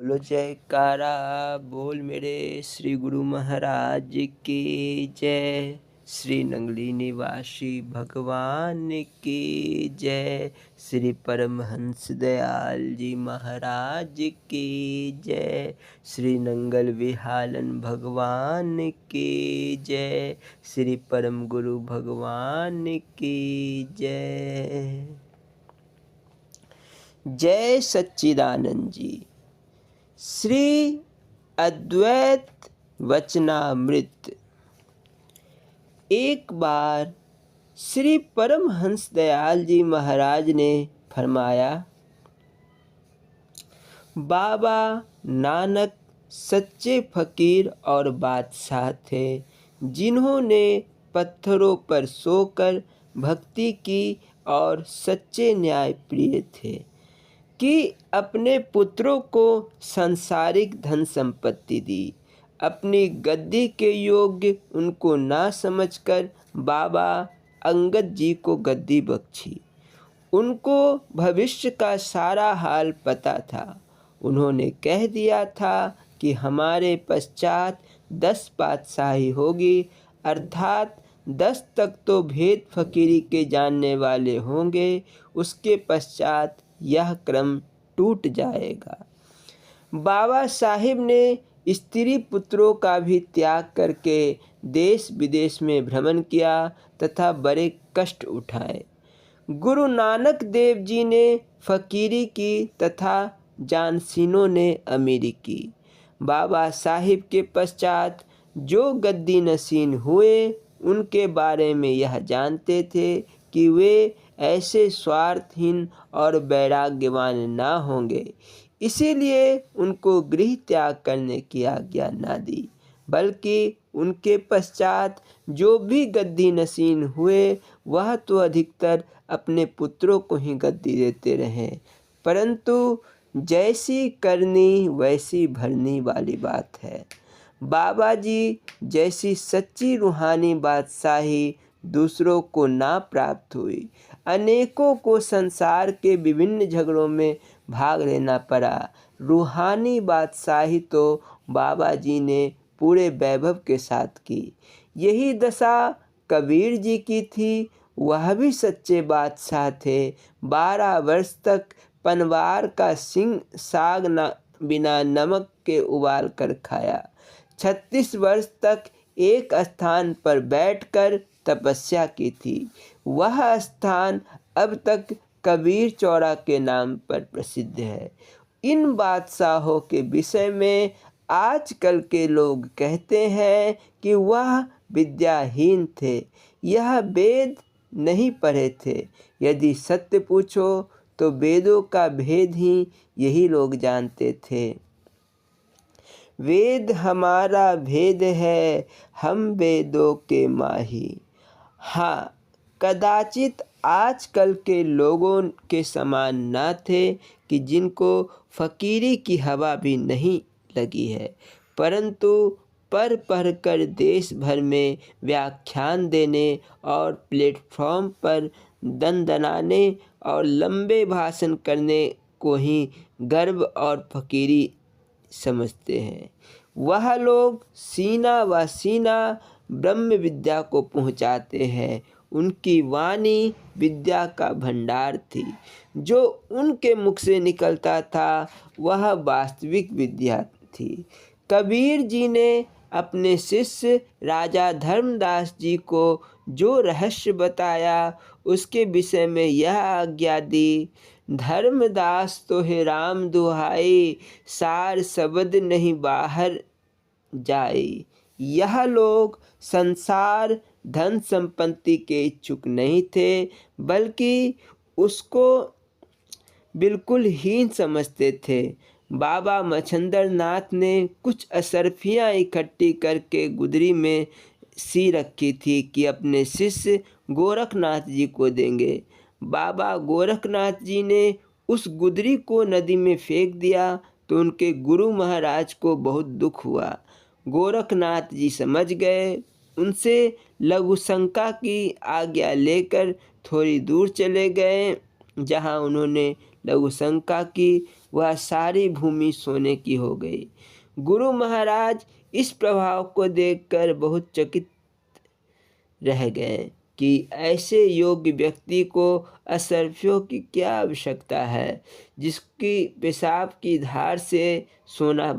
बोलो जयकारा बोल मेरे श्री गुरु महाराज की जय। श्री नंगली निवासी भगवान की जय। श्री परमहंस दयाल जी महाराज की जय। श्री नंगल विहालन भगवान की जय। श्री परम गुरु भगवान की जय। जय सच्चिदानंद जी। श्री अद्वैत वचनामृत। एक बार श्री परमहंस दयाल जी महाराज ने फरमाया, बाबा नानक सच्चे फकीर और बादशाह थे, जिन्होंने पत्थरों पर सोकर भक्ति की और सच्चे न्याय प्रिय थे कि अपने पुत्रों को सांसारिक धन संपत्ति दी। अपनी गद्दी के योग्य उनको ना समझकर बाबा अंगद जी को गद्दी बख्शी। उनको भविष्य का सारा हाल पता था। उन्होंने कह दिया था कि हमारे पश्चात 10 बादशाही होगी, अर्थात 10 तक तो भेद फकीरी के जानने वाले होंगे, उसके पश्चात यह क्रम टूट जाएगा। बाबा साहिब ने स्त्री पुत्रों का भी त्याग करके देश विदेश में भ्रमण किया तथा बड़े कष्ट उठाए। गुरु नानक देव जी ने फकीरी की तथा जानसीनों ने अमीरी की। बाबा साहिब के पश्चात जो गद्दी नसीन हुए, उनके बारे में यह जानते थे कि वे ऐसे स्वार्थहीन और वैराग्यवान ना होंगे, इसीलिए उनको गृह त्याग करने की आज्ञा ना दी, बल्कि उनके पश्चात जो भी गद्दी नसीन हुए वह तो अधिकतर अपने पुत्रों को ही गद्दी देते रहे। परंतु जैसी करनी वैसी भरनी वाली बात है। बाबा जी जैसी सच्ची रूहानी बादशाही दूसरों को ना प्राप्त हुई। अनेकों को संसार के विभिन्न झगड़ों में भाग लेना पड़ा। रूहानी बादशाही तो बाबा जी ने पूरे वैभव के साथ की। यही दशा कबीर जी की थी। वह भी सच्चे बादशाह थे। 12 वर्ष तक पनवार का सिंह साग बिना नमक के उबाल कर खाया। 36 वर्ष तक एक स्थान पर बैठकर तपस्या की थी। वह स्थान अब तक कबीर चौरा के नाम पर प्रसिद्ध है। इन बादशाहों के विषय में आजकल के लोग कहते हैं कि वह विद्याहीन थे, यह वेद नहीं पढ़े थे। यदि सत्य पूछो तो वेदों का भेद ही यही लोग जानते थे। वेद हमारा भेद है, हम वेदों के माही। हाँ, कदाचित आजकल के लोगों के समान ना थे कि जिनको फकीरी की हवा भी नहीं लगी है, परंतु पढ़ कर देश भर में व्याख्यान देने और प्लेटफॉर्म पर दनदनाने और लंबे भाषण करने को ही गर्व और फकीरी समझते हैं। वह लोग सीना व सीना ब्रह्म विद्या को पहुँचाते हैं। उनकी वाणी विद्या का भंडार थी। जो उनके मुख से निकलता था वह वास्तविक विद्या थी। कबीर जी ने अपने शिष्य राजा धर्मदास जी को जो रहस्य बताया, उसके विषय में यह आज्ञा दी, धर्मदास तो है राम दुहाई, सार शब्द नहीं बाहर जाए। यह लोग संसार धन संपत्ति के इच्छुक नहीं थे, बल्कि उसको बिल्कुल हीन समझते थे। बाबा मच्छंदर नाथ ने कुछ असरफियाँ इकट्ठी करके गुदरी में सी रखी थी कि अपने शिष्य गोरखनाथ जी को देंगे। बाबा गोरखनाथ जी ने उस गुदरी को नदी में फेंक दिया तो उनके गुरु महाराज को बहुत दुख हुआ। गोरखनाथ जी समझ गए। उनसे लघु शंका की आज्ञा लेकर थोड़ी दूर चले गए, जहाँ उन्होंने लघुशंका की वह सारी भूमि सोने की हो गई। गुरु महाराज इस प्रभाव को देखकर बहुत चकित रह गए कि ऐसे योग्य व्यक्ति को असर्फियों की क्या आवश्यकता है, जिसकी पेशाब की धार से सोना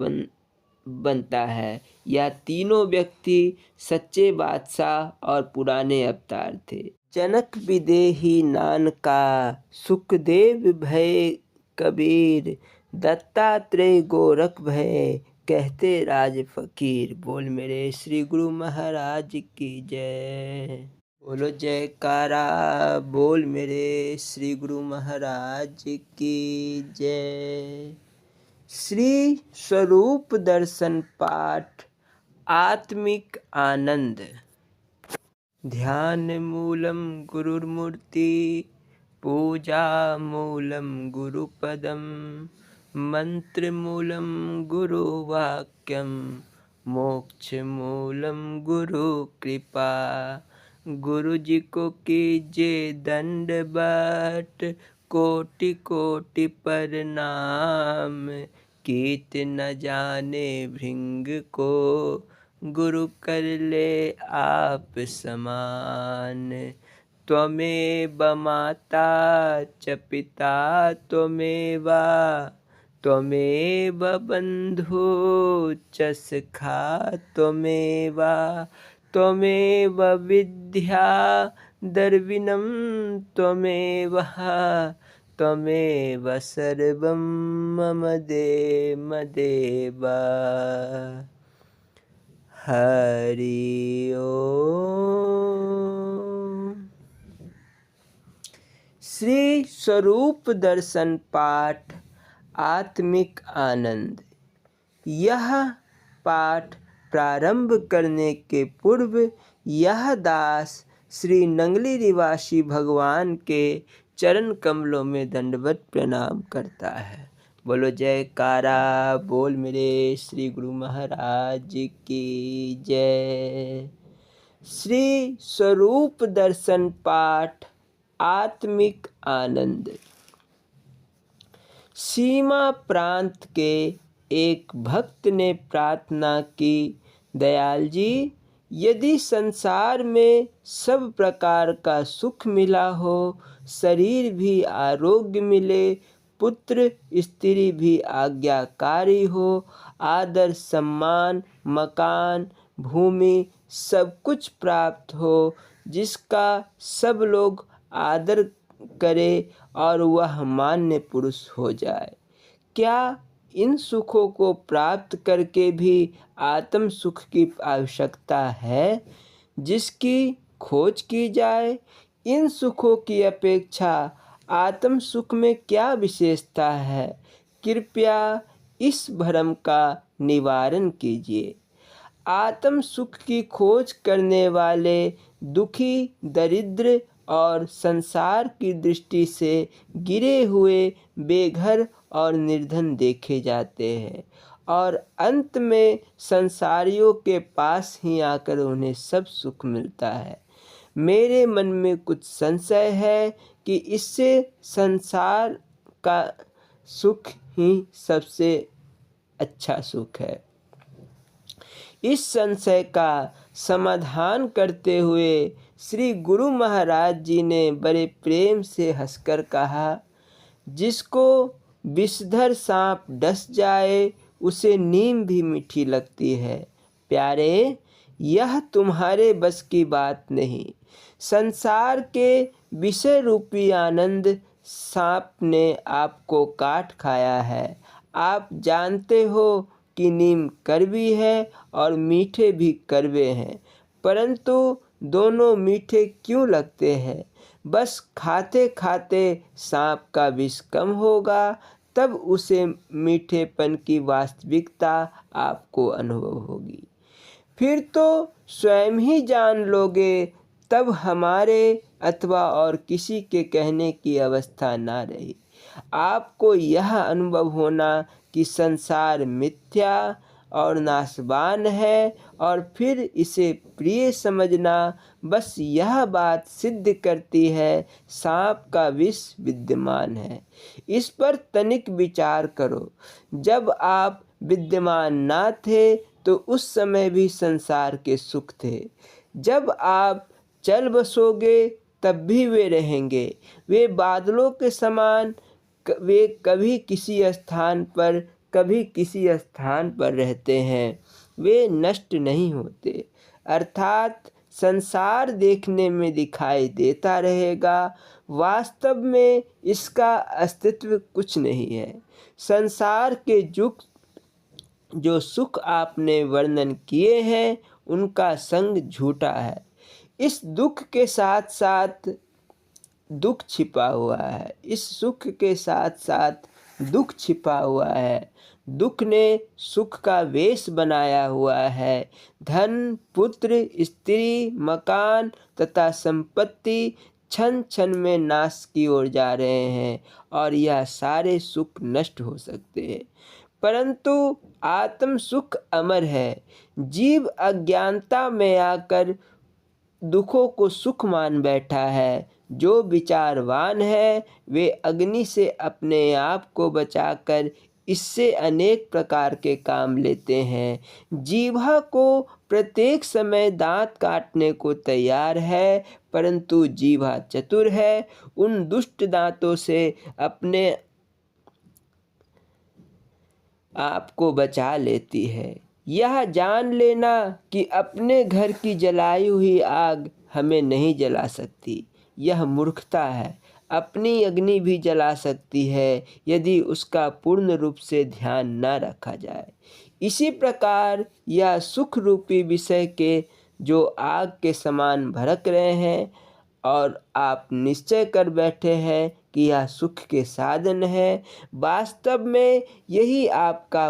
बनता है। यह तीनों व्यक्ति सच्चे बादशाह और पुराने अवतार थे। जनक विदेही नानका, सुखदेव भय कबीर, दत्तात्रेय गोरख भय, कहते राज फकीर। बोल मेरे श्री गुरु महाराज की जय। बोलो जयकारा, बोल मेरे श्री गुरु महाराज की जय। श्री स्वरूप दर्शन पाठ, आत्मिक आनंद। ध्यान मूलम गुरुर्मूर्ति, पूजा मूलम गुरुपदम, मंत्र मूलम गुरुवाक्यम, मोक्ष मूलम गुरु कृपा। गुरु जी को कीजिए दंडवत, कोटि कोटि प्रणाम। कीत न जाने भृंग को, गुरु कर ले आप समान। त्वमेव माता च पिता त्वमेव, त्वमेव बंधु च सखा त्वमेव, त्वमेव विद्या द्रविणं त्वमेव, त्वमेव सर्वं मम देव। हरि ओम। श्री स्वरूप दर्शन पाठ, आत्मिक आनंद। यह पाठ प्रारंभ करने के पूर्व यह दास श्री नंगली निवासी भगवान के चरण कमलों में दंडवत प्रणाम करता है। बोलो जयकारा, बोल मेरे श्री गुरु महाराज की जय। श्री स्वरूप दर्शन पाठ, आत्मिक आनंद। सीमा प्रांत के एक भक्त ने प्रार्थना की, दयाल जी, यदि संसार में सब प्रकार का सुख मिला हो, शरीर भी आरोग्य मिले, पुत्र स्त्री भी आज्ञाकारी हो, आदर सम्मान मकान भूमि सब कुछ प्राप्त हो, जिसका सब लोग आदर करे और वह मान्य पुरुष हो जाए, क्या इन सुखों को प्राप्त करके भी आत्म सुख की आवश्यकता है, जिसकी खोज की जाए? इन सुखों की अपेक्षा आत्म सुख में क्या विशेषता है? कृपया इस भ्रम का निवारण कीजिए। आत्म सुख की खोज करने वाले दुखी, दरिद्र और संसार की दृष्टि से गिरे हुए, बेघर और निर्धन देखे जाते हैं और अंत में संसारियों के पास ही आकर उन्हें सब सुख मिलता है। मेरे मन में कुछ संशय है कि इससे संसार का सुख ही सबसे अच्छा सुख है। इस संशय का समाधान करते हुए श्री गुरु महाराज जी ने बड़े प्रेम से हंसकर कहा, जिसको विषधर सांप डस जाए उसे नीम भी मीठी लगती है। प्यारे, यह तुम्हारे बस की बात नहीं। संसार के विषय रूपी आनंद सांप ने आपको काट खाया है। आप जानते हो कि नीम कड़वी है और मीठे भी कड़वे हैं, परंतु दोनों मीठे क्यों लगते हैं? बस खाते खाते सांप का विष कम होगा, तब उसे मीठेपन की वास्तविकता आपको अनुभव होगी। फिर तो स्वयं ही जान लोगे, तब हमारे अथवा और किसी के कहने की अवस्था ना रही। आपको यह अनुभव होना कि संसार मिथ्या और नाशवान है, और फिर इसे प्रिय समझना बस यह बात सिद्ध करती है सांप का विष विद्यमान है। इस पर तनिक विचार करो। जब आप विद्यमान ना थे तो उस समय भी संसार के सुख थे। जब आप चल बसोगे तब भी वे रहेंगे। वे बादलों के समान, वे कभी किसी स्थान पर कभी किसी स्थान पर रहते हैं, वे नष्ट नहीं होते। अर्थात संसार देखने में दिखाई देता रहेगा, वास्तव में इसका अस्तित्व कुछ नहीं है। संसार के जो सुख आपने वर्णन किए हैं उनका संग झूठा है। इस दुख के साथ साथ दुख छिपा हुआ है, इस सुख के साथ साथ दुख छिपा हुआ है। दुख ने सुख का वेश बनाया हुआ है। धन, पुत्र, स्त्री, मकान तथा संपत्ति क्षण क्षण में नाश की ओर जा रहे हैं, और यह सारे सुख नष्ट हो सकते हैं, परंतु आत्म सुख अमर है। जीव अज्ञानता में आकर दुखों को सुख मान बैठा है। जो विचारवान है वे अग्नि से अपने आप को बचाकर इससे अनेक प्रकार के काम लेते हैं। जीभा को प्रत्येक समय दांत काटने को तैयार है, परंतु जीभा चतुर है, उन दुष्ट दांतों से अपने आप को बचा लेती है। यह जान लेना कि अपने घर की जलाई हुई आग हमें नहीं जला सकती, यह मूर्खता है। अपनी अग्नि भी जला सकती है यदि उसका पूर्ण रूप से ध्यान न रखा जाए। इसी प्रकार यह सुख रूपी विषय के जो आग के समान भड़क रहे हैं और आप निश्चय कर बैठे हैं कि यह सुख के साधन है, वास्तव में यही आपका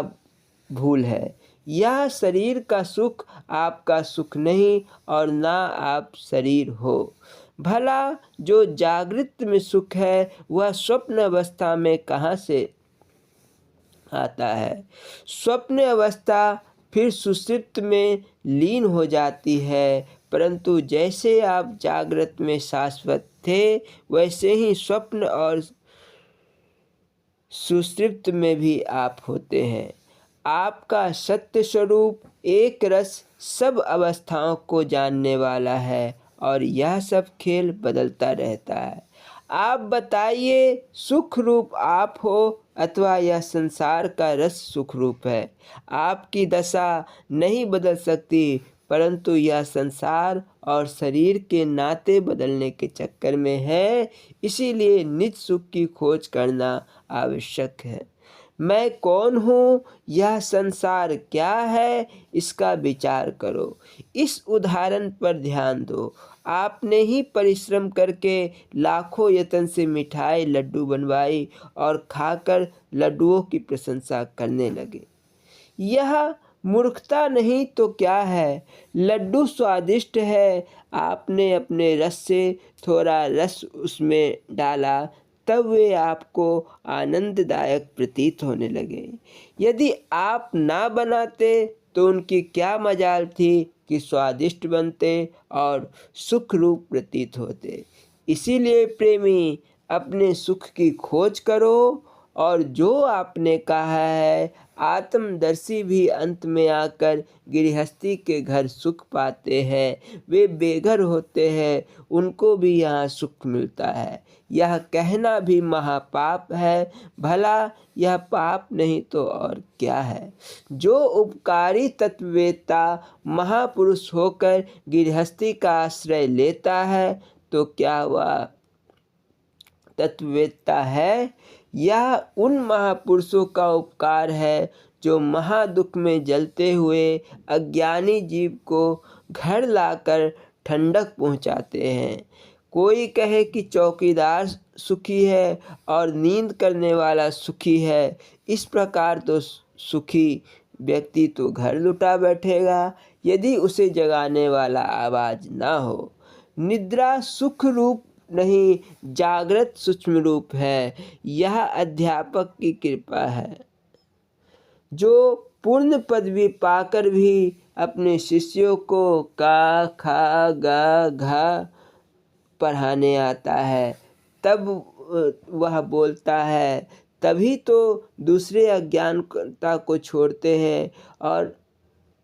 भूल है। यह शरीर का सुख आपका सुख नहीं, और ना आप शरीर हो। भला जो जागृत में सुख है वह स्वप्न अवस्था में कहाँ से आता है? स्वप्न अवस्था फिर सुषुप्त में लीन हो जाती है, परंतु जैसे आप जागृत में शाश्वत थे वैसे ही स्वप्न और सुषुप्त में भी आप होते हैं। आपका सत्य स्वरूप एक रस सब अवस्थाओं को जानने वाला है, और यह सब खेल बदलता रहता है। आप बताइए, सुख रूप आप हो अथवा यह संसार का रस सुख रूप है? आपकी दशा नहीं बदल सकती, परंतु यह संसार और शरीर के नाते बदलने के चक्कर में है। इसीलिए निज सुख की खोज करना आवश्यक है। मैं कौन हूँ, यह संसार क्या है, इसका विचार करो। इस उदाहरण पर ध्यान दो। आपने ही परिश्रम करके लाखों यत्न से मिठाई लड्डू बनवाई और खाकर लड्डुओं की प्रशंसा करने लगे। यह मूर्खता नहीं तो क्या है? लड्डू स्वादिष्ट है, आपने अपने रस से थोड़ा रस उसमें डाला, तब वे आपको आनंददायक प्रतीत होने लगे। यदि आप ना बनाते तो उनकी क्या मजाल थी कि स्वादिष्ट बनते और सुख रूप प्रतीत होते। इसीलिए प्रेमी, अपने सुख की खोज करो, और जो आपने कहा है आत्मदर्शी भी अंत में आकर गृहस्थी के घर सुख पाते हैं, वे बेघर होते हैं, उनको भी यहाँ सुख मिलता है, यह कहना भी महापाप है। भला यह पाप नहीं तो और क्या है? जो उपकारी तत्ववेत्ता महापुरुष होकर गृहस्थी का आश्रय लेता है तो क्या वह तत्ववेत्ता है? यह उन महापुरुषों का उपकार है जो महादुख में जलते हुए अज्ञानी जीव को घर लाकर ठंडक पहुंचाते हैं। कोई कहे कि चौकीदार सुखी है और नींद करने वाला सुखी है, इस प्रकार तो सुखी व्यक्ति तो घर लुटा बैठेगा यदि उसे जगाने वाला आवाज़ ना हो। निद्रा सुख रूप नहीं, जागृत सूक्ष्म रूप है। यह अध्यापक की कृपा है। जो पूर्ण पदवी पाकर भी अपने शिष्यों को का खा गा घा पढ़ाने आता है, तब वह बोलता है, तभी तो दूसरे अज्ञानता को छोड़ते हैं और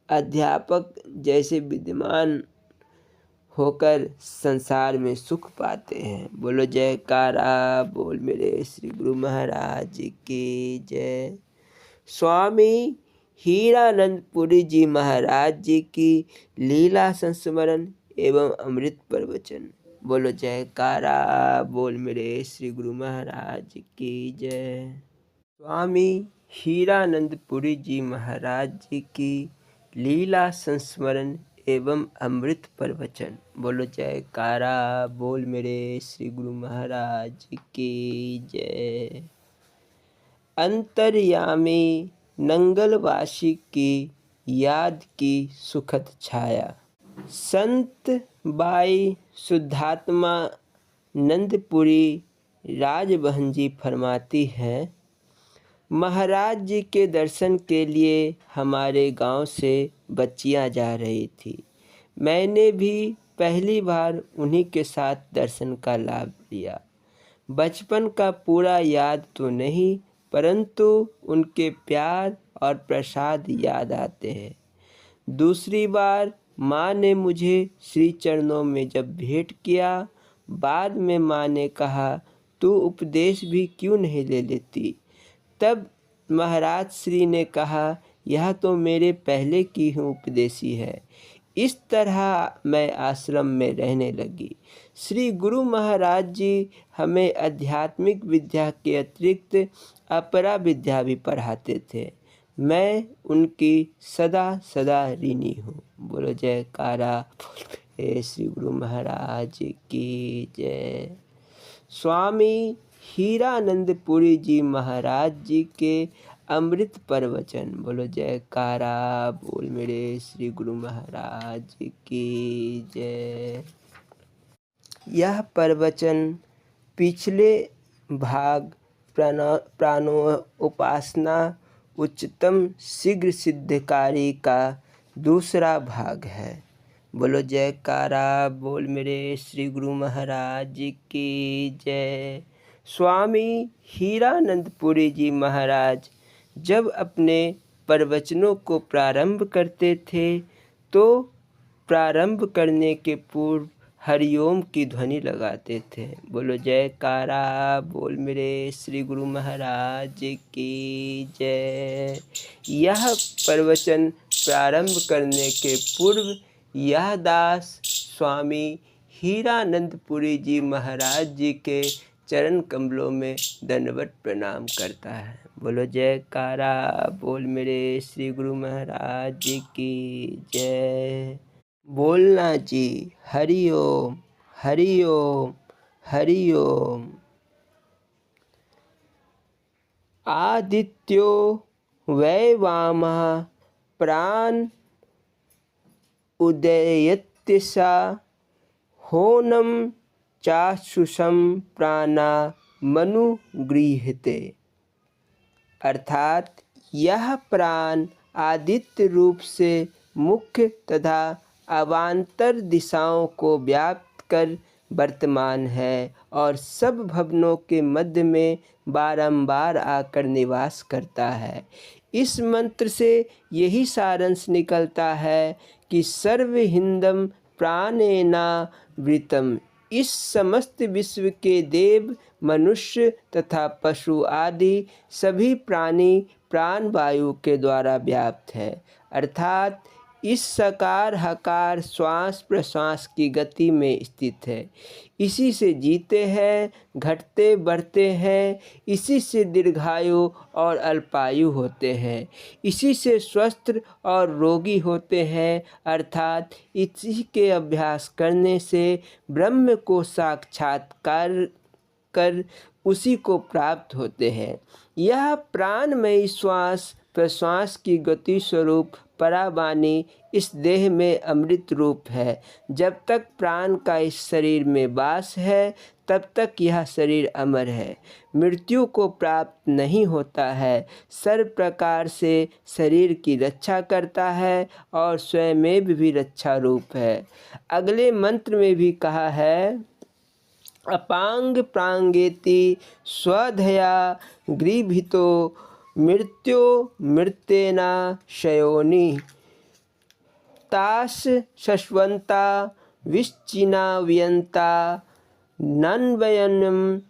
अध्यापक जैसे विद्यमान होकर संसार में सुख पाते हैं। बोलो जयकारा बोल मेरे श्री गुरु महाराज की जय। स्वामी हीरानंदपुरी जी महाराज जी की लीला संस्मरण एवं अमृत प्रवचन। बोलो जयकारा बोल मेरे श्री गुरु महाराज की जय। स्वामी हीरानंदपुरी जी महाराज जी की लीला संस्मरण एवं अमृत प्रवचन। बोलो जयकारा बोल मेरे श्री गुरु महाराज की जय। अंतर्यामी नंगलवासी की याद की सुखद छाया। संत बाई शुद्धात्मा नंदपुरी राजबहन जी फरमाती हैं, महाराज जी के दर्शन के लिए हमारे गांव से बच्चियां जा रही थी। मैंने भी पहली बार उन्हीं के साथ दर्शन का लाभ लिया। बचपन का पूरा याद तो नहीं, परंतु उनके प्यार और प्रसाद याद आते हैं। दूसरी बार माँ ने मुझे श्री चरणों में जब भेंट किया, बाद में माँ ने कहा, तू उपदेश भी क्यों नहीं ले लेती। तब महाराज श्री ने कहा, यह तो मेरे पहले की ही उपदेशी है। इस तरह मैं आश्रम में रहने लगी। श्री गुरु महाराज जी हमें आध्यात्मिक विद्या के अतिरिक्त अपरा विद्या भी पढ़ाते थे। मैं उनकी सदा सदा ऋणी हूँ। बोलो जयकारा श्री गुरु महाराज की जय। स्वामी हीरानंदपुरी जी महाराज जी के अमृत प्रवचन। बोलो जयकारा बोल मेरे श्री गुरु महाराज की जय। यह प्रवचन पिछले भाग प्राणोपासना उच्चतम शीघ्र सिद्धकारी का दूसरा भाग है। बोलो जयकारा बोल मेरे श्री गुरु महाराज की जय। स्वामी हीरानंदपुरी जी महाराज जब अपने प्रवचनों को प्रारंभ करते थे तो प्रारंभ करने के पूर्व हरिओम की ध्वनि लगाते थे। बोलो जयकारा बोल मेरे श्री गुरु महाराज की जय। यह प्रवचन प्रारंभ करने के पूर्व यह दास स्वामी हीरानंदपुरी जी महाराज जी के चरण कमलों में दंडवत प्रणाम करता है। बोलो जयकारा बोल मेरे श्री गुरु महाराज जी की जय। बोलना जी हरि ओम हरि ओम हरि ओम। आदित्यो वै वामः प्राण उदयत्यसा होनम चाक्षुषम प्राणा मनुगृह्यते। अर्थात यह प्राण आदित्य रूप से मुख्य तथा अवान्तर दिशाओं को व्याप्त कर वर्तमान है और सब भवनों के मध्य में बारंबार आकर निवास करता है। इस मंत्र से यही सारांश निकलता है कि सर्वहिंदम प्राणेनावृतम। इस समस्त विश्व के देव मनुष्य तथा पशु आदि सभी प्राणी प्राण वायु के द्वारा व्याप्त है। अर्थात इस सकार हकार श्वास प्रश्वास की गति में स्थित है। इसी से जीते हैं, घटते बढ़ते हैं, इसी से दीर्घायु और अल्पायु होते हैं, इसी से स्वस्थ और रोगी होते हैं। अर्थात इसी के अभ्यास करने से ब्रह्म को साक्षात्कार कर उसी को प्राप्त होते हैं। यह प्राणमयी श्वास प्रश्वास की गति स्वरूप परावाणी इस देह में अमृत रूप है। जब तक प्राण का इस शरीर में वास है तब तक यह शरीर अमर है, मृत्यु को प्राप्त नहीं होता है, सर्व प्रकार से शरीर की रक्षा करता है और स्वयं भी रक्षा रूप है। अगले मंत्र में भी कहा है, अपांग प्रांगेति स्वधया गृभीतो मृत्यो मृत्येना शयोनि तास शश्वंता विश्चिना वियंता नन्वयनम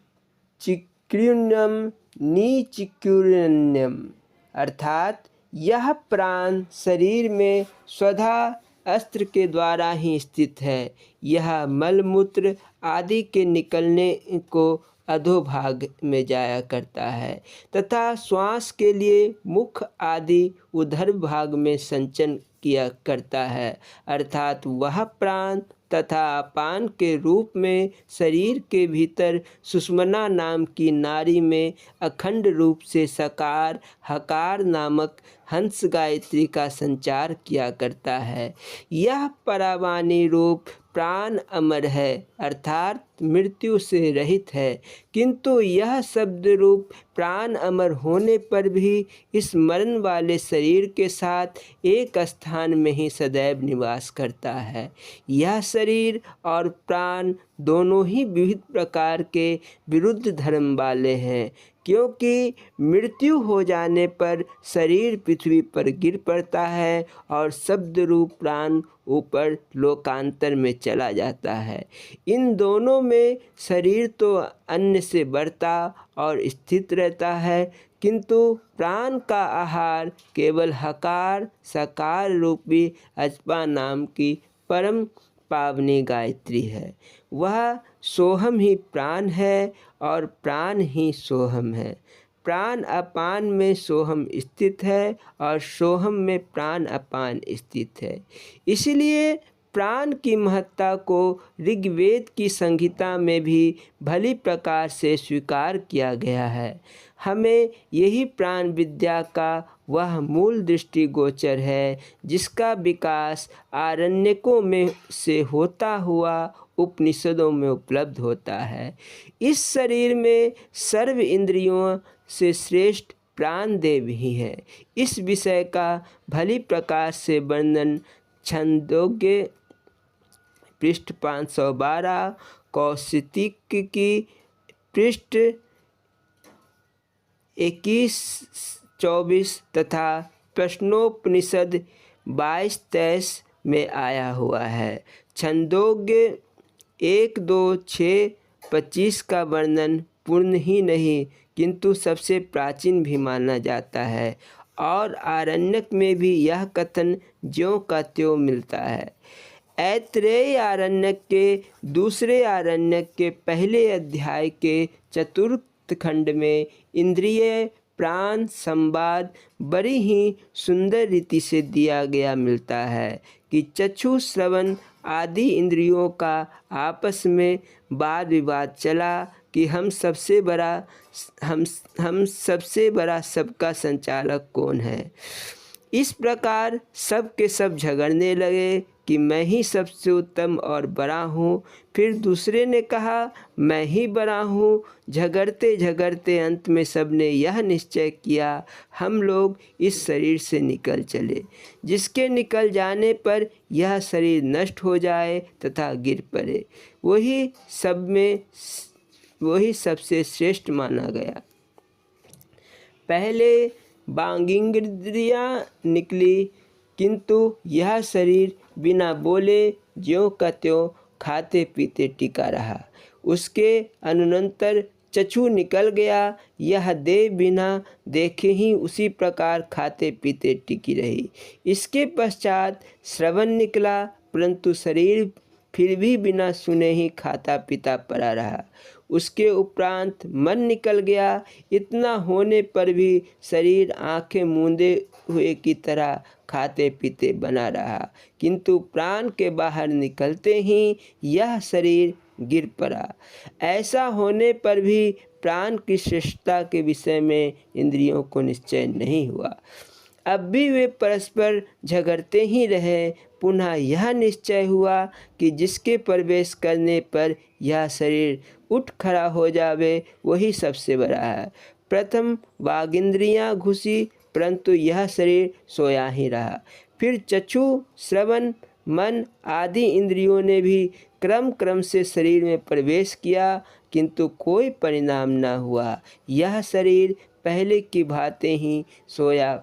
चिक्रिण्यम निचिक्रिण्यम। अर्थात यह प्राण शरीर में स्वधा अस्त्र के द्वारा ही स्थित है। यह मलमूत्र आदि के निकलने को अधोभाग में जाया करता है तथा श्वास के लिए मुख आदि उधर भाग में संचन किया करता है। अर्थात वह प्राण तथा अपान के रूप में शरीर के भीतर सुषुम्ना नाम की नाड़ी में अखंड रूप से सकार हकार नामक हंस गायत्री का संचार किया करता है। यह परावाणी रूप प्राण अमर है, अर्थात मृत्यु से रहित है, किंतु यह शब्द रूप प्राण अमर होने पर भी इस मरण वाले शरीर के साथ एक स्थान में ही सदैव निवास करता है। यह शरीर और प्राण दोनों ही विविध प्रकार के विरुद्ध धर्म वाले हैं, क्योंकि मृत्यु हो जाने पर शरीर पृथ्वी पर गिर पड़ता है और शब्द रूप प्राण ऊपर लोकांतर में चला जाता है। इन दोनों में शरीर तो अन्न से बढ़ता और स्थित रहता है, किंतु प्राण का आहार केवल हकार सकार रूपी अजपा नाम की परम पावनी गायत्री है। वह सोहम ही प्राण है और प्राण ही सोहम है। प्राण अपान में सोहम स्थित है और सोहम में प्राण अपान स्थित है। इसलिए प्राण की महत्ता को ऋग्वेद की संहिता में भी भली प्रकार से स्वीकार किया गया है। हमें यही प्राण विद्या का वह मूल दृष्टिगोचर है जिसका विकास आरण्यकों में से होता हुआ उपनिषदों में उपलब्ध होता है। इस शरीर में सर्व इंद्रियों से श्रेष्ठ प्राणदेव ही है। इस विषय का भली प्रकार से वर्णन छंदोग्य पृष्ठ 512, कौशिक की पृष्ठ 21-24 तथा प्रश्नोपनिषद 22-23 में आया हुआ है। छंदोग्य 1-2-6-25 का वर्णन पूर्ण ही नहीं किंतु सबसे प्राचीन भी माना जाता है और आरण्यक में भी यह कथन ज्यों का त्यों मिलता है। ऐतरेय आरण्यक के दूसरे आरण्यक के पहले अध्याय के चतुर्थ खंड में इंद्रिय प्राण संवाद बड़ी ही सुंदर रीति से दिया गया मिलता है कि चक्षु श्रवण आदि इंद्रियों का आपस में वाद विवाद चला कि हम सबसे बड़ा सबका संचालक कौन है। इस प्रकार सब के सब झगड़ने लगे कि मैं ही सबसे उत्तम और बड़ा हूँ। फिर दूसरे ने कहा मैं ही बड़ा हूँ। झगड़ते झगड़ते अंत में सबने यह निश्चय किया हम लोग इस शरीर से निकल चले, जिसके निकल जाने पर यह शरीर नष्ट हो जाए तथा गिर पड़े। वही सबसे श्रेष्ठ माना गया। पहले बांगिंद्रियाँ निकली, किंतु यह शरीर बिना बोले ज्यों का त्यों खाते पीते टिका रहा। उसके अनुनंतर चक्षु निकल गया। यह देह बिना देखे ही उसी प्रकार खाते पीते टिकी रही। इसके पश्चात श्रवण निकला, परंतु शरीर फिर भी बिना सुने ही खाता पीता पड़ा रहा। उसके उपरांत मन निकल गया। इतना होने पर भी शरीर आंखें मूंदे हुए की तरह खाते पीते बना रहा, किंतु प्राण के बाहर निकलते ही यह शरीर गिर पड़ा। ऐसा होने पर भी प्राण की श्रेष्ठता के विषय में इंद्रियों को निश्चय नहीं हुआ। अब भी वे परस्पर झगड़ते ही रहे। पुनः यह निश्चय हुआ कि जिसके प्रवेश करने पर यह शरीर उठ खड़ा हो जावे वही सबसे बड़ा है। प्रथम वागिंद्रियाँ घुसी, परंतु यह शरीर सोया ही रहा। फिर चक्षु, श्रवण, मन आदि इंद्रियों ने भी क्रम क्रम से शरीर में प्रवेश किया, किंतु कोई परिणाम न हुआ। यह शरीर पहले की भांति ही सोया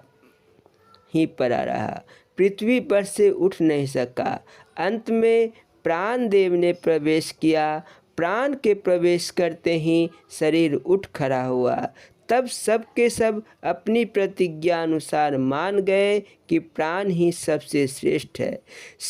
ही पड़ा रहा, पृथ्वी पर से उठ नहीं सका। अंत में प्राणदेव ने प्रवेश किया। प्राण के प्रवेश करते ही शरीर उठ खड़ा हुआ। तब सब के सब अपनी प्रतिज्ञा अनुसार मान गए कि प्राण ही सबसे श्रेष्ठ है।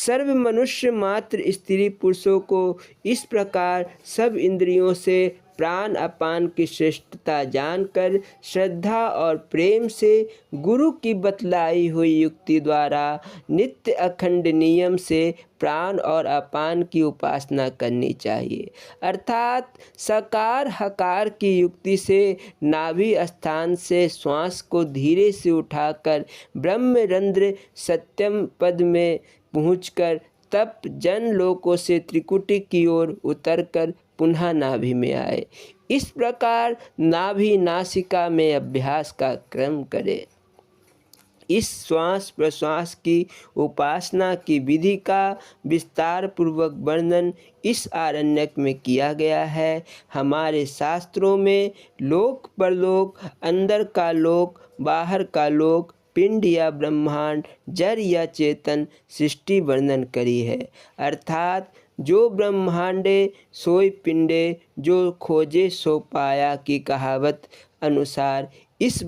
सर्व मनुष्य मात्र स्त्री पुरुषों को इस प्रकार सब इंद्रियों से प्राण अपान की श्रेष्ठता जानकर श्रद्धा और प्रेम से गुरु की बतलाई हुई युक्ति द्वारा नित्य अखंड नियम से प्राण और अपान की उपासना करनी चाहिए। अर्थात सकार हकार की युक्ति से नाभि स्थान से श्वास को धीरे से उठाकर ब्रह्मरंध्र सत्यम पद में पहुंचकर तप जन लोकों से त्रिकुटी की ओर उतरकर पुनः नाभि में आए। इस प्रकार नाभि नासिका में अभ्यास का क्रम करें। इस श्वास प्रश्वास की उपासना की विधि का विस्तार पूर्वक वर्णन इस आरण्यक में किया गया है। हमारे शास्त्रों में लोक परलोक, अंदर का लोक, बाहर का लोक, पिंड या ब्रह्मांड, जड़ या चेतन सृष्टि वर्णन करी है। अर्थात जो ब्रह्मांडे सोई पिंडे, जो खोजे सो पाया की कहावत अनुसार इस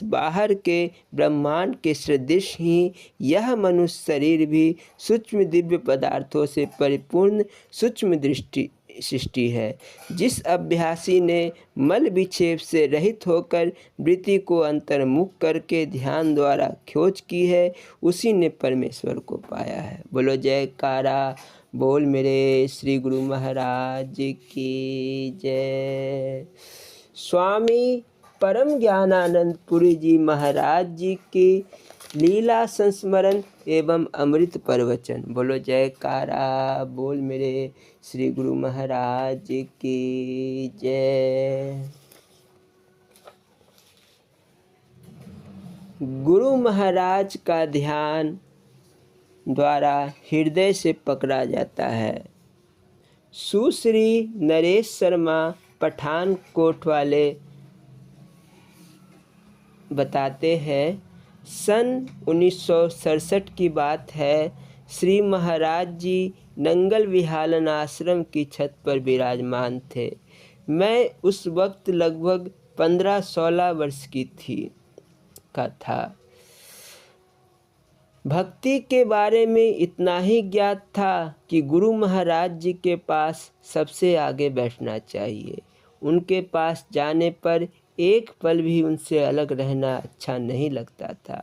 बाहर के ब्रह्मांड के सदृश ही यह मनुष्य शरीर भी सूक्ष्म दिव्य पदार्थों से परिपूर्ण सूक्ष्म सृष्टि है। जिस अभ्यासी ने मल विक्षेप से रहित होकर वृत्ति को अंतर्मुख करके ध्यान द्वारा खोज की है, उसी ने परमेश्वर को पाया है। बोलो जयकारा बोल मेरे श्री गुरु महाराज की जय। स्वामी परम ज्ञानानंद पुरी जी महाराज जी की लीला संस्मरण एवं अमृत प्रवचन। बोलो जयकारा बोल मेरे श्री गुरु महाराज की जय। गुरु महाराज का ध्यान द्वारा हृदय से पकड़ा जाता है। सुश्री नरेश शर्मा पठानकोट वाले बताते हैं, सन 1967 की बात है। श्री महाराज जी नंगल विहालन आश्रम की छत पर विराजमान थे। मैं उस वक्त लगभग 15-16 वर्ष की था। भक्ति के बारे में इतना ही ज्ञात था कि गुरु महाराज जी के पास सबसे आगे बैठना चाहिए। उनके पास जाने पर एक पल भी उनसे अलग रहना अच्छा नहीं लगता था।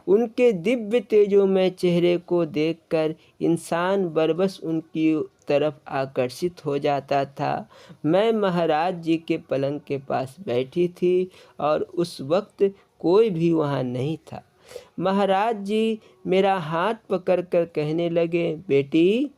उनके दिव्य तेजोमय चेहरे को देखकर इंसान बरबस उनकी तरफ आकर्षित हो जाता था। मैं महाराज जी के पलंग के पास बैठी थी और उस वक्त कोई भी वहाँ नहीं था। महाराज जी मेरा हाथ पकड़कर कहने लगे, बेटी,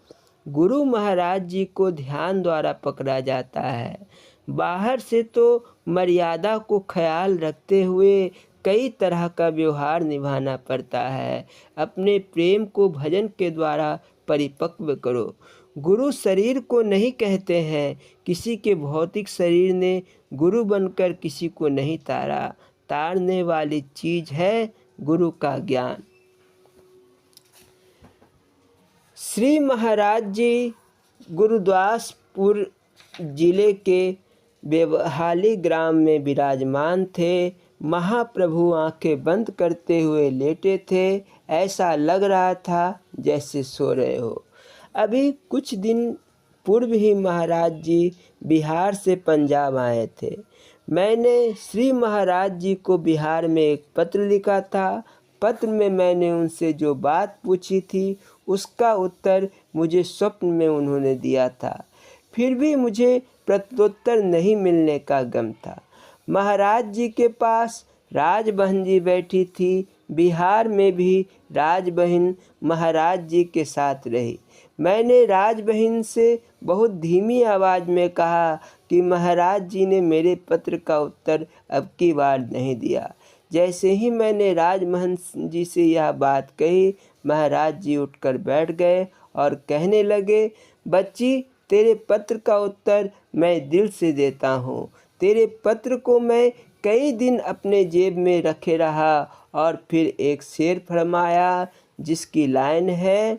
गुरु महाराज जी को ध्यान द्वारा पकड़ा जाता है। बाहर से तो मर्यादा को ख्याल रखते हुए कई तरह का व्यवहार निभाना पड़ता है। अपने प्रेम को भजन के द्वारा परिपक्व करो। गुरु शरीर को नहीं कहते हैं। किसी के भौतिक शरीर ने गुरु बनकर किसी को नहीं तारने वाली चीज है गुरु का ज्ञान। श्री महाराज जी गुरुदासपुर जिले के बेवहाली ग्राम में विराजमान थे। महाप्रभु आंखें बंद करते हुए लेटे थे। ऐसा लग रहा था जैसे सो रहे हो। अभी कुछ दिन पूर्व ही महाराज जी बिहार से पंजाब आए थे। मैंने श्री महाराज जी को बिहार में एक पत्र लिखा था। पत्र में मैंने उनसे जो बात पूछी थी उसका उत्तर मुझे स्वप्न में उन्होंने दिया था। फिर भी मुझे प्रत्युत्तर नहीं मिलने का गम था। महाराज जी के पास राजबहन जी बैठी थी। बिहार में भी राजबहिन महाराज जी के साथ रही। मैंने राजबहिन से बहुत धीमी आवाज़ में कहा कि महाराज जी ने मेरे पत्र का उत्तर अब की बार नहीं दिया। जैसे ही मैंने राजमहल जी से यह बात कही, महाराज जी उठकर बैठ गए और कहने लगे, बच्ची, तेरे पत्र का उत्तर मैं दिल से देता हूँ। तेरे पत्र को मैं कई दिन अपने जेब में रखे रहा और फिर एक शेर फरमाया जिसकी लाइन है,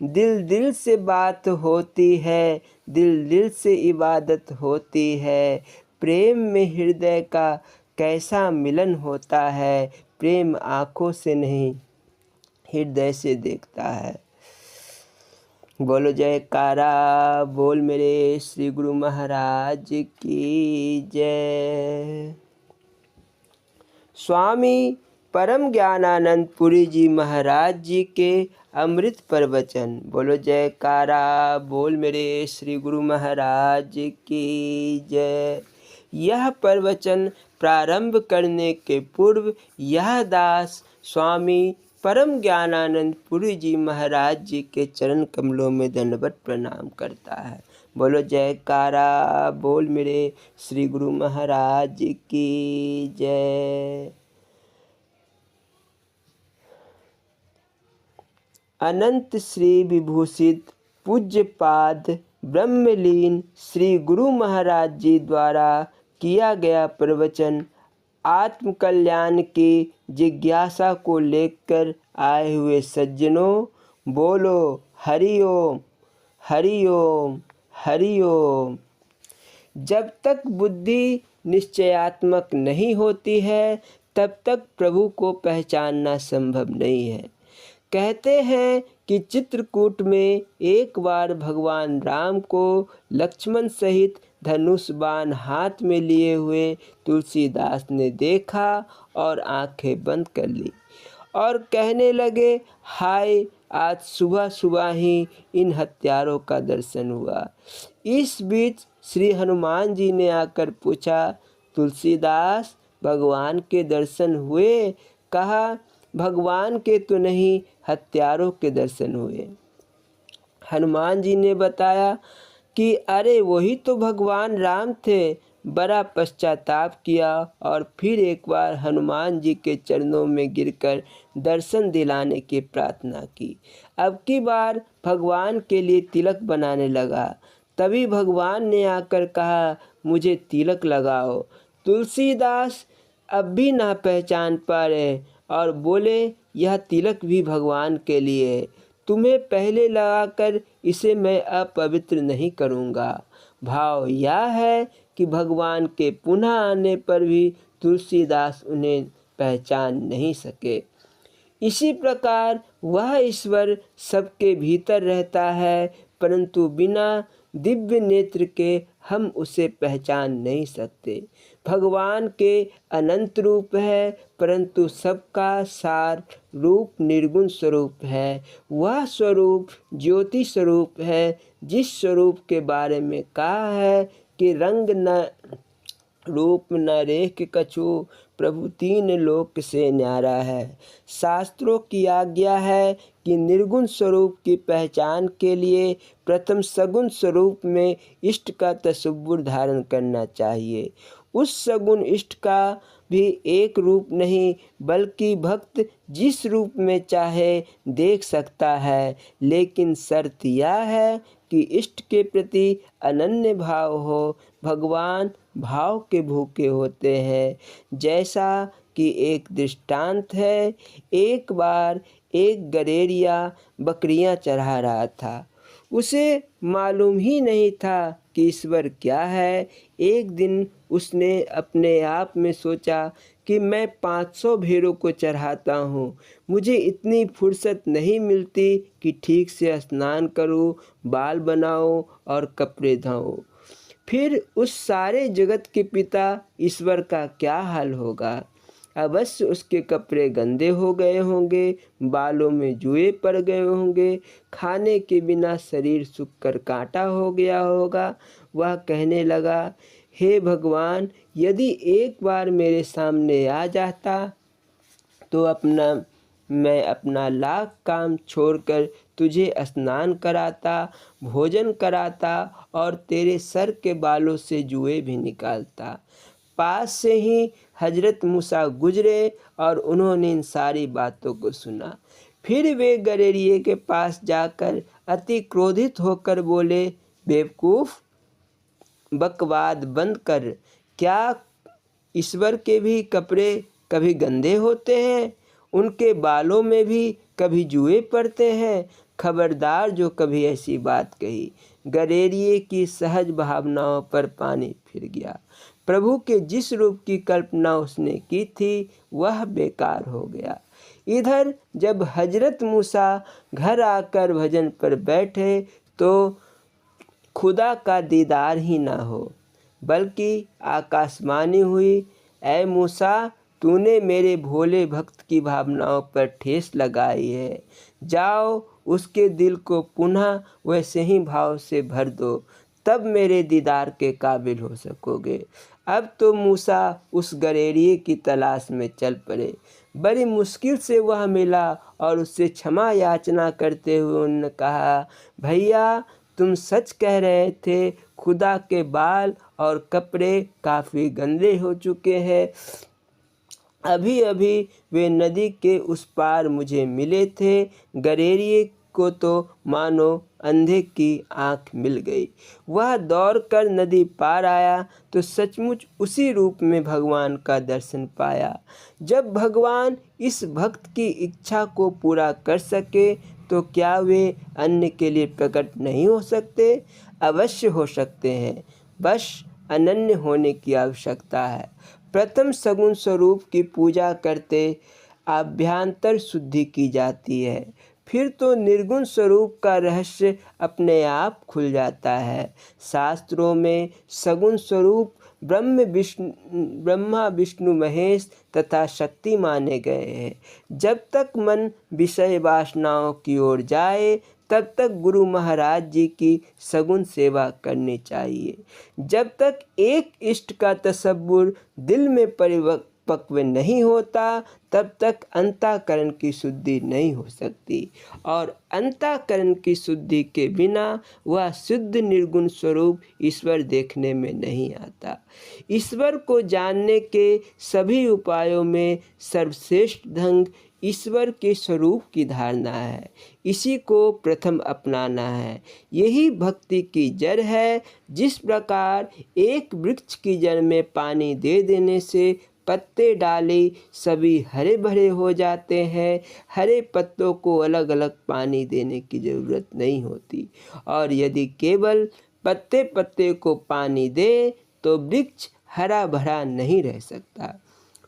दिल दिल से बात होती है, दिल दिल से इबादत होती है, प्रेम में हृदय का कैसा मिलन होता है, प्रेम आँखों से नहीं हृदय से देखता है। बोलो जयकारा बोल मेरे श्री गुरु महाराज की जय। स्वामी परम ज्ञानानंद पुरी जी महाराज जी के अमृत प्रवचन। बोलो जयकारा बोल मेरे श्री गुरु महाराज की जय। यह प्रवचन प्रारंभ करने के पूर्व यह दास स्वामी परम ज्ञानानंद पुरी जी महाराज जी के चरण कमलों में दंडवत प्रणाम करता है। बोलो जयकारा बोल मेरे श्री गुरु महाराज की जय। अनंत श्री विभूषित पूज्यपाद ब्रह्मलीन श्री गुरु महाराज जी द्वारा किया गया प्रवचन आत्म कल्याण की जिज्ञासा को लेकर आए हुए सज्जनों, बोलो हरि ओम हरि ओम हरि ओम। जब तक बुद्धि निश्चयात्मक नहीं होती है तब तक प्रभु को पहचानना संभव नहीं है। कहते हैं कि चित्रकूट में एक बार भगवान राम को लक्ष्मण सहित धनुष बाण हाथ में लिए हुए तुलसीदास ने देखा और आंखें बंद कर ली और कहने लगे, हाय, आज सुबह सुबह ही इन हत्यारों का दर्शन हुआ। इस बीच श्री हनुमान जी ने आकर पूछा, तुलसीदास, भगवान के दर्शन हुए? कहा, भगवान के तो नहीं, हत्यारों के दर्शन हुए। हनुमान जी ने बताया कि अरे वही तो भगवान राम थे। बड़ा पश्चाताप किया और फिर एक बार हनुमान जी के चरणों में गिरकर दर्शन दिलाने की प्रार्थना की। अब की बार भगवान के लिए तिलक बनाने लगा। तभी भगवान ने आकर कहा, मुझे तिलक लगाओ। तुलसीदास अब भी ना पहचान पा रहे और बोले, यह तिलक भी भगवान के लिए है। तुम्हें पहले लगाकर इसे मैं अपवित्र नहीं करूँगा। भाव यह है कि भगवान के पुनः आने पर भी तुलसीदास उन्हें पहचान नहीं सके। इसी प्रकार वह ईश्वर सबके भीतर रहता है, परंतु बिना दिव्य नेत्र के हम उसे पहचान नहीं सकते। भगवान के अनंत रूप है, परंतु सबका सार रूप निर्गुण स्वरूप है। वह स्वरूप ज्योति स्वरूप है, जिस स्वरूप के बारे में कहा है कि रंग न रूप न रेख कछु, प्रभु तीन लोक से न्यारा है। शास्त्रों की आज्ञा है कि निर्गुण स्वरूप की पहचान के लिए प्रथम सगुण स्वरूप में इष्ट का तसव्वुर धारण करना चाहिए। उस सगुण इष्ट का भी एक रूप नहीं, बल्कि भक्त जिस रूप में चाहे देख सकता है, लेकिन शर्त यह है कि इष्ट के प्रति अनन्य भाव हो। भगवान भाव के भूखे होते हैं। जैसा कि एक दृष्टांत है, एक बार एक गडेरिया बकरियां चढ़ा रहा था। उसे मालूम ही नहीं था कि ईश्वर क्या है। एक दिन उसने अपने आप में सोचा कि मैं 500 भेड़ों को चढ़ाता हूँ, मुझे इतनी फुर्सत नहीं मिलती कि ठीक से स्नान करूँ, बाल बनाऊँ और कपड़े धोऊँ। फिर उस सारे जगत के पिता ईश्वर का क्या हाल होगा। अवश्य उसके कपड़े गंदे हो गए होंगे, बालों में जुए पड़ गए होंगे, खाने के बिना शरीर सूख कर कांटा हो गया होगा। वह कहने लगा, हे भगवान, यदि एक बार मेरे सामने आ जाता तो मैं अपना लाख काम छोड़कर तुझे स्नान कराता, भोजन कराता और तेरे सर के बालों से जुएं भी निकालता। पास से ही हजरत मूसा गुजरे और उन्होंने इन सारी बातों को सुना। फिर वे गडेरिये के पास जाकर अति क्रोधित होकर बोले, बेवकूफ़, बकवाद बंद कर। क्या ईश्वर के भी कपड़े कभी गंदे होते हैं? उनके बालों में भी कभी जुएं पड़ते हैं? खबरदार जो कभी ऐसी बात कही। गडेरिये की सहज भावनाओं पर पानी फिर गया। प्रभु के जिस रूप की कल्पना उसने की थी वह बेकार हो गया। इधर जब हजरत मूसा घर आकर भजन पर बैठे तो खुदा का दीदार ही ना हो, बल्कि आकाशवाणी हुई, ऐ मूसा, तूने मेरे भोले भक्त की भावनाओं पर ठेस लगाई है। जाओ, उसके दिल को पुनः वैसे ही भाव से भर दो, तब मेरे दीदार के काबिल हो सकोगे। अब तो मूसा उस गडेरिये की तलाश में चल पड़े। बड़ी मुश्किल से वह मिला और उससे क्षमा याचना करते हुए उन्होंने कहा, भैया, तुम सच कह रहे थे, खुदा के बाल और कपड़े काफ़ी गंदे हो चुके हैं। अभी अभी वे नदी के उस पार मुझे मिले थे। गडेरिये को तो मानो अंधे की आँख मिल गई। वह दौड़कर नदी पार आया तो सचमुच उसी रूप में भगवान का दर्शन पाया। जब भगवान इस भक्त की इच्छा को पूरा कर सके तो क्या वे अन्य के लिए प्रकट नहीं हो सकते? अवश्य हो सकते हैं, बस अनन्य होने की आवश्यकता है। प्रथम सगुण स्वरूप की पूजा करते आभ्यंतर शुद्धि की जाती है, फिर तो निर्गुण स्वरूप का रहस्य अपने आप खुल जाता है। शास्त्रों में सगुण स्वरूप ब्रह्मा विष्णु महेश तथा शक्ति माने गए हैं। जब तक मन विषय वासनाओं की ओर जाए तब तक गुरु महाराज जी की सगुण सेवा करनी चाहिए। जब तक एक इष्ट का तसव्वुर दिल में परिपक्व नहीं होता तब तक अंतःकरण की शुद्धि नहीं हो सकती, और अंतःकरण की शुद्धि के बिना वह शुद्ध निर्गुण स्वरूप ईश्वर देखने में नहीं आता। ईश्वर को जानने के सभी उपायों में सर्वश्रेष्ठ ढंग ईश्वर के स्वरूप की धारणा है। इसी को प्रथम अपनाना है। यही भक्ति की जड़ है। जिस प्रकार एक वृक्ष की जड़ में पानी दे देने से पत्ते डाले सभी हरे भरे हो जाते हैं, हरे पत्तों को अलग अलग पानी देने की ज़रूरत नहीं होती, और यदि केवल पत्ते पत्ते को पानी दे तो वृक्ष हरा भरा नहीं रह सकता।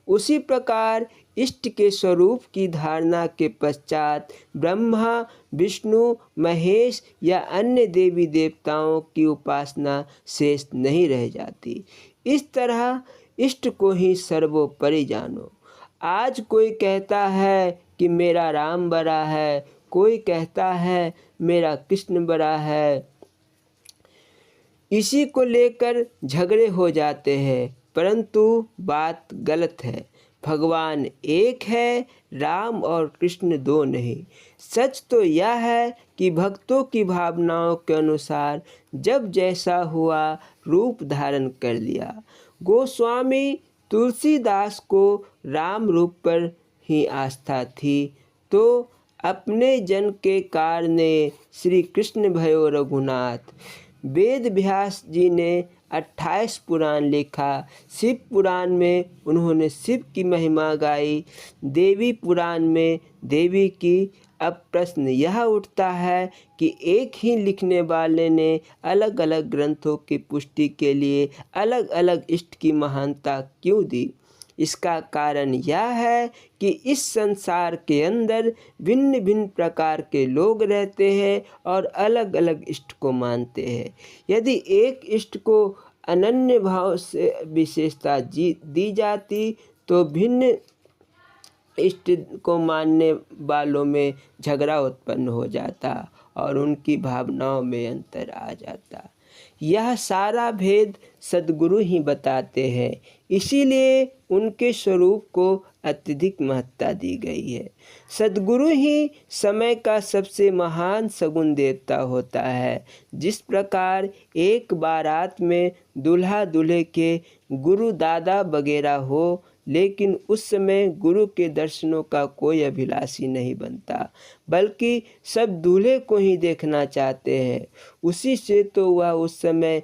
उसी प्रकार इष्ट के स्वरूप की धारणा के पश्चात ब्रह्मा विष्णु महेश या अन्य देवी देवताओं की उपासना शेष नहीं रह जाती। इस तरह इष्ट को ही सर्वोपरि जानो। आज कोई कहता है कि मेरा राम बड़ा है, कोई कहता है मेरा कृष्ण बड़ा है। इसी को लेकर झगड़े हो जाते हैं, परंतु बात गलत है। भगवान एक है, राम और कृष्ण दो नहीं। सच तो यह है कि भक्तों की भावनाओं के अनुसार जब जैसा हुआ रूप धारण कर लिया। गोस्वामी तुलसीदास को राम रूप पर ही आस्था थी, तो अपने जन के कारणे श्री कृष्ण भयो रघुनाथ। वेद व्यास जी ने 28 पुराण लिखा। शिव पुराण में उन्होंने शिव की महिमा गाई, देवी पुराण में देवी की। अब प्रश्न यह उठता है कि एक ही लिखने वाले ने अलग अलग ग्रंथों की पुष्टि के लिए अलग अलग इष्ट की महानता क्यों दी? इसका कारण यह है कि इस संसार के अंदर भिन्न भिन्न प्रकार के लोग रहते हैं और अलग अलग इष्ट को मानते हैं। यदि एक इष्ट को अनन्य भाव से विशेषता दी जाती तो भिन्न इष्ट को मानने वालों में झगड़ा उत्पन्न हो जाता और उनकी भावनाओं में अंतर आ जाता। यह सारा भेद सद्गुरु ही बताते हैं, इसीलिए उनके स्वरूप को अत्यधिक महत्ता दी गई है। सद्गुरु ही समय का सबसे महान सगुण देवता होता है। जिस प्रकार एक बारात में दूल्हा दूल्हे के गुरु दादा वगैरह हो, लेकिन उस समय गुरु के दर्शनों का कोई अभिलाषी नहीं बनता, बल्कि सब दूल्हे को ही देखना चाहते हैं। उसी से तो वह उस समय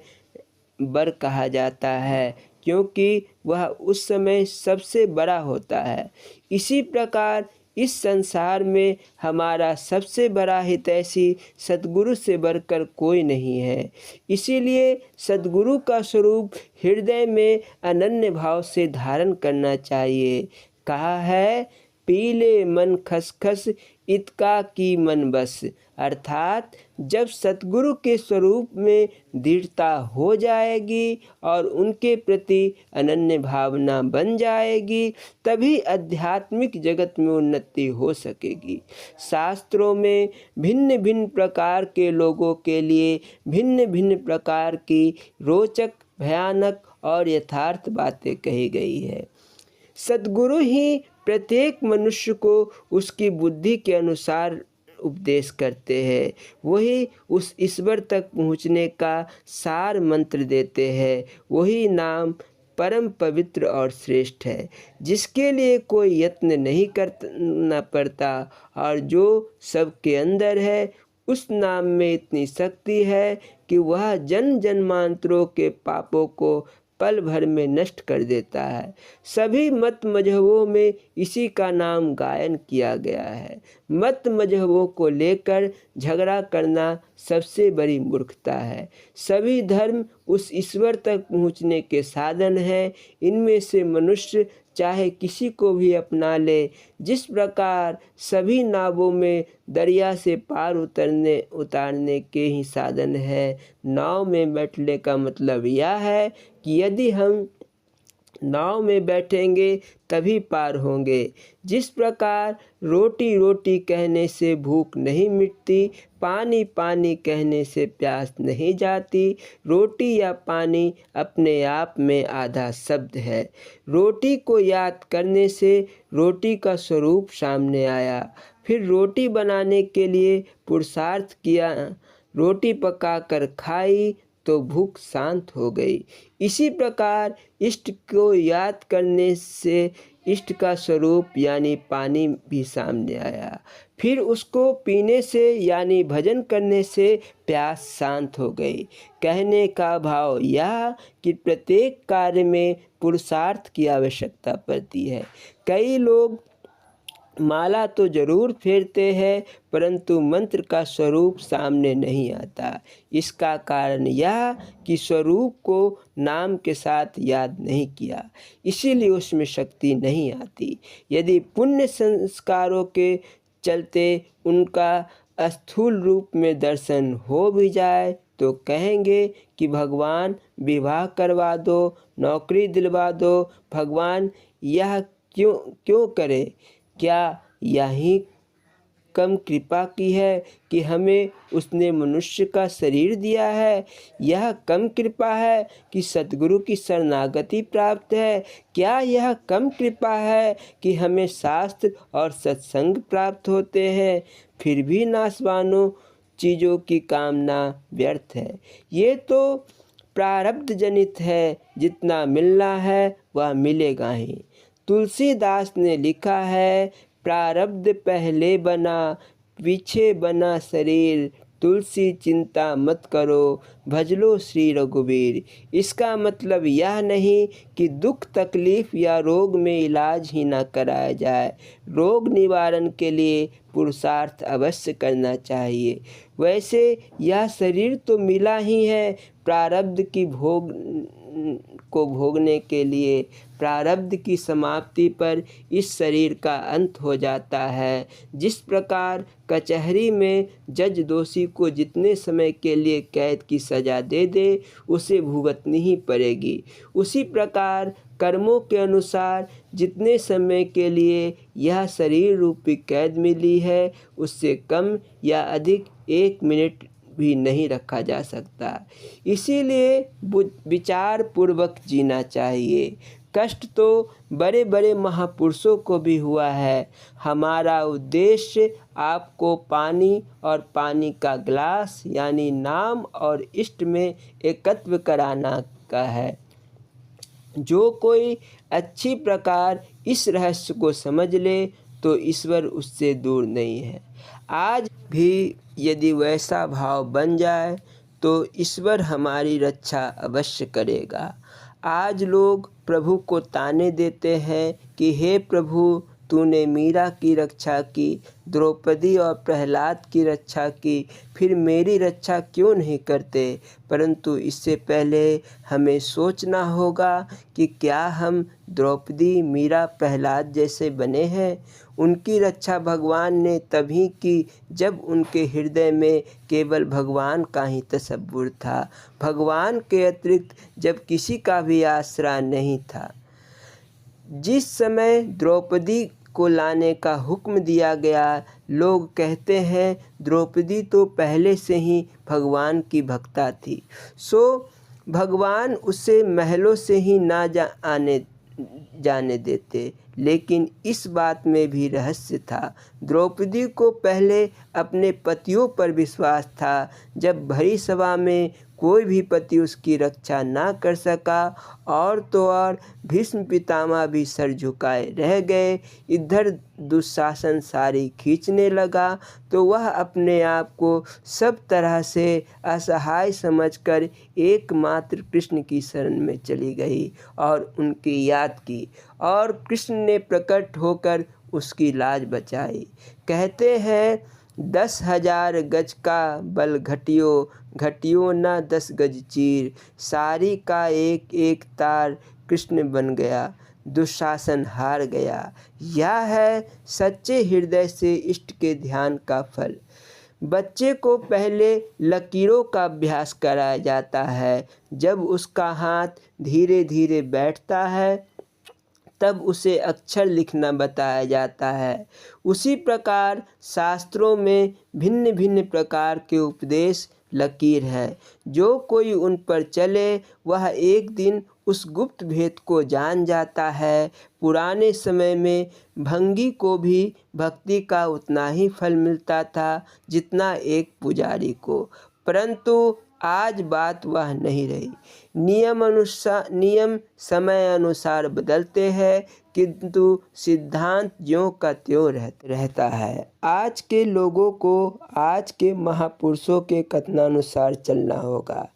वर कहा जाता है, क्योंकि वह उस समय सबसे बड़ा होता है। इसी प्रकार इस संसार में हमारा सबसे बड़ा हितैषी सद्गुरु से बढ़कर कोई नहीं है। इसीलिए सद्गुरु का स्वरूप हृदय में अनन्य भाव से धारण करना चाहिए। कहा है, पीले मन खसखस इतका की मन बस, अर्थात जब सतगुरु के स्वरूप में दृढ़ता हो जाएगी और उनके प्रति अनन्य भावना बन जाएगी, तभी आध्यात्मिक जगत में उन्नति हो सकेगी। शास्त्रों में भिन्न भिन्न प्रकार के लोगों के लिए भिन्न भिन्न प्रकार की रोचक, भयानक और यथार्थ बातें कही गई है। सद्गुरु ही प्रत्येक मनुष्य को उसकी बुद्धि के अनुसार उपदेश करते हैं। वही उस ईश्वर तक पहुँचने का सार मंत्र देते हैं। वही नाम परम पवित्र और श्रेष्ठ है, जिसके लिए कोई यत्न नहीं करना पड़ता और जो सबके अंदर है। उस नाम में इतनी शक्ति है कि वह जन्म जन्मांतरों के पापों को पल भर में नष्ट कर देता है। सभी मत मजहबों में इसी का नाम गायन किया गया है। मत मजहबों को लेकर झगड़ा करना सबसे बड़ी मूर्खता है। सभी धर्म उस ईश्वर तक पहुँचने के साधन हैं। इनमें से मनुष्य चाहे किसी को भी अपना ले। जिस प्रकार सभी नावों में दरिया से पार उतारने के ही साधन है, नाव में बैठने का मतलब यह है कि यदि हम नाव में बैठेंगे तभी पार होंगे। जिस प्रकार रोटी रोटी कहने से भूख नहीं मिटती, पानी पानी कहने से प्यास नहीं जाती, रोटी या पानी अपने आप में आधा शब्द है। रोटी को याद करने से रोटी का स्वरूप सामने आया। फिर रोटी बनाने के लिए पुरुषार्थ किया, रोटी पकाकर खाई तो भूख शांत हो गई। इसी प्रकार इष्ट को याद करने से इष्ट का स्वरूप यानी पानी भी सामने आया। फिर उसको पीने से यानी भजन करने से प्यास शांत हो गई। कहने का भाव यह कि प्रत्येक कार्य में पुरुषार्थ की आवश्यकता पड़ती है। कई लोग माला तो जरूर फेरते हैं, परंतु मंत्र का स्वरूप सामने नहीं आता। इसका कारण यह कि स्वरूप को नाम के साथ याद नहीं किया, इसीलिए उसमें शक्ति नहीं आती। यदि पुण्य संस्कारों के चलते उनका स्थूल रूप में दर्शन हो भी जाए तो कहेंगे कि भगवान विवाह करवा दो, नौकरी दिलवा दो। भगवान यह क्यों करे? क्या यही कम कृपा की है कि हमें उसने मनुष्य का शरीर दिया है? यह कम कृपा है कि सद्गुरु की शरणागति प्राप्त है? क्या यह कम कृपा है कि हमें शास्त्र और सत्संग प्राप्त होते हैं? फिर भी नाशवानों चीज़ों की कामना व्यर्थ है। ये तो प्रारब्ध जनित है। जितना मिलना है वह मिलेगा ही। तुलसीदास ने लिखा है, प्रारब्ध पहले बना पीछे बना शरीर, तुलसी चिंता मत करो भज लो श्री रघुवीर। इसका मतलब यह नहीं कि दुख तकलीफ या रोग में इलाज ही ना कराया जाए। रोग निवारण के लिए पुरुषार्थ अवश्य करना चाहिए। वैसे यह शरीर तो मिला ही है प्रारब्ध की भोगने के लिए। प्रारब्ध की समाप्ति पर इस शरीर का अंत हो जाता है। जिस प्रकार कचहरी में जज दोषी को जितने समय के लिए कैद की सज़ा दे दे उसे भुगतनी ही पड़ेगी, उसी प्रकार कर्मों के अनुसार जितने समय के लिए यह शरीर रूपी कैद मिली है उससे कम या अधिक 1 मिनट भी नहीं रखा जा सकता। इसीलिए विचार पूर्वक जीना चाहिए। कष्ट तो बड़े बड़े महापुरुषों को भी हुआ है। हमारा उद्देश्य आपको पानी और पानी का गिलास यानी नाम और इष्ट में एकत्व कराना का है। जो कोई अच्छी प्रकार इस रहस्य को समझ ले तो ईश्वर उससे दूर नहीं है। आज भी यदि वैसा भाव बन जाए तो ईश्वर हमारी रक्षा अवश्य करेगा। आज लोग प्रभु को ताने देते हैं कि हे प्रभु, तूने मीरा की रक्षा की, द्रौपदी और प्रहलाद की रक्षा की, फिर मेरी रक्षा क्यों नहीं करते? परंतु इससे पहले हमें सोचना होगा कि क्या हम द्रौपदी, मीरा, प्रहलाद जैसे बने हैं? उनकी रक्षा भगवान ने तभी की जब उनके हृदय में केवल भगवान का ही तसव्वुर था। भगवान के अतिरिक्त जब किसी का भी आसरा नहीं था। जिस समय द्रौपदी को लाने का हुक्म दिया गया, लोग कहते हैं द्रौपदी तो पहले से ही भगवान की भक्ता थी, सो भगवान उसे महलों से ही ना जाने देते। लेकिन इस बात में भी रहस्य था। द्रौपदी को पहले अपने पतियों पर विश्वास था। जब भरी सभा में कोई भी पति उसकी रक्षा ना कर सका और तो और भीष्म पितामह भी सर झुकाए रह गए, इधर दुशासन सारी खींचने लगा, तो वह अपने आप को सब तरह से असहाय समझकर एकमात्र कृष्ण की शरण में चली गई और उनकी याद की, और कृष्ण ने प्रकट होकर उसकी लाज बचाई। कहते हैं 10,000 गज का बल घटियो, घटियो न 10 गज चीर, सारी का एक एक तार कृष्ण बन गया, दुशासन हार गया। यह है सच्चे हृदय से इष्ट के ध्यान का फल। बच्चे को पहले लकीरों का अभ्यास कराया जाता है। जब उसका हाथ धीरे धीरे बैठता है तब उसे अक्षर लिखना बताया जाता है। उसी प्रकार शास्त्रों में भिन्न भिन्न प्रकार के उपदेश लकीर है। जो कोई उन पर चले वह एक दिन उस गुप्त भेद को जान जाता है। पुराने समय में भंगी को भी भक्ति का उतना ही फल मिलता था जितना एक पुजारी को, परंतु आज बात वह नहीं रही। नियम समय अनुसार बदलते हैं, किंतु सिद्धांत ज्यों का त्यों रहता है। आज के लोगों को आज के महापुरुषों के कथनानुसार चलना होगा।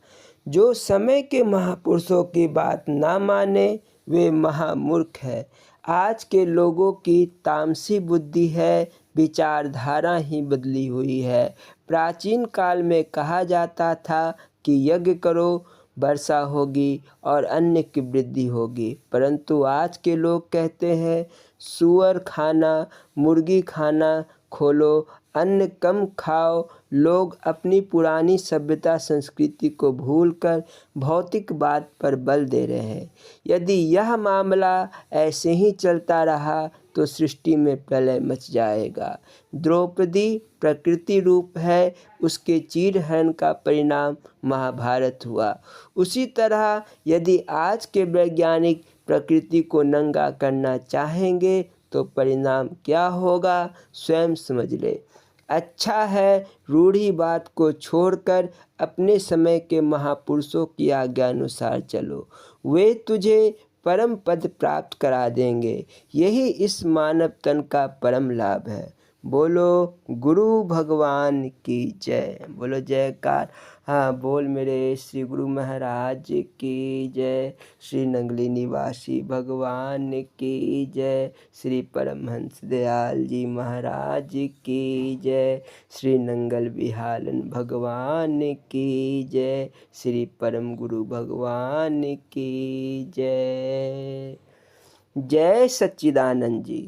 जो समय के महापुरुषों की बात ना माने वे महामूर्ख है। आज के लोगों की तामसी बुद्धि है, विचारधारा ही बदली हुई है। प्राचीन काल में कहा जाता था कि यज्ञ करो वर्षा होगी और अन्न की वृद्धि होगी, परंतु आज के लोग कहते हैं सुअर खाना, मुर्गी खाना खोलो, अन्न कम खाओ। लोग अपनी पुरानी सभ्यता संस्कृति को भूलकर भौतिक बात पर बल दे रहे हैं। यदि यह मामला ऐसे ही चलता रहा तो सृष्टि में प्रलय मच जाएगा। द्रौपदी प्रकृति रूप है, उसके चीरहरण का परिणाम महाभारत हुआ। उसी तरह यदि आज के वैज्ञानिक प्रकृति को नंगा करना चाहेंगे तो परिणाम क्या होगा स्वयं समझ ले। अच्छा है रूढ़ी बात को छोड़कर अपने समय के महापुरुषों की आज्ञा अनुसार चलो, वे तुझे परम पद प्राप्त करा देंगे। यही इस मानव तन का परम लाभ है। बोलो गुरु भगवान की जय। बोलो जयकार। हाँ बोल मेरे श्री गुरु महाराज की जय। श्री नंगली निवासी भगवान की जय। श्री परमहंस दयाल जी महाराज की जय। श्री नंगल बिहालन भगवान की जय। श्री परम गुरु भगवान की जय। जय सच्चिदानंद जी।